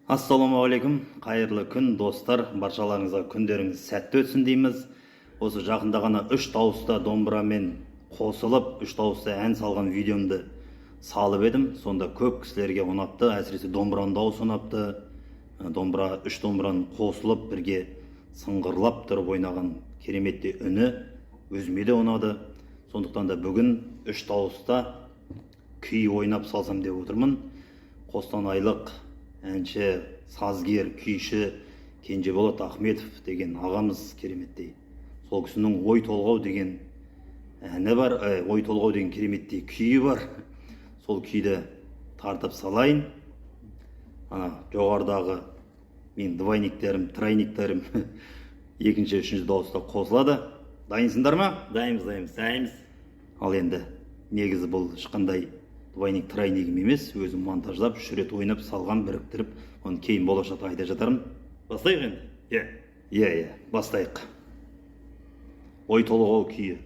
Ассалаумағалейкум, қайырлы күн достар, баршаларыңызға күндеріңіз сәтті өтсін дейміз. Осы жақында ғана 3 дауыста домбырамен қосылып, 3 дауыста ән салған видеомды салып едім. Сонда көп кісілерге ұнапты, әсіресе домбыраның дауысы ұнапты. Домбыра, 3 домбыраның қосылып, бірге сыңғырлап тұрып ойнаған кереметте үні өзіме де ұнады. Сондықтан да бүгін 3 дауыста күй ойнап салсам деп отырмын. Қостанайлық әнші, сазгер, күйші К.Ахметов деген ағамыз кереметтей. Сол кісінің ой толғау деген әні бар, ой толғау деген кереметтей күйі бар. Сол күйді тартып салайын. Жоғарыдағы мен двойниктерім, тройниктерім екінші, үшінші дауыста қосылады. Дайынсыңдар ма? Дайынбыз. Ал енді негізі бұл ешқандай двойник тройнигім емес, өзім монтаждап, 3 рет ойнап салған, біріктіріп, оны кейін болашақта айта жатармын. Бастайық енді? Иә, бастайық. Ой толғау күйі.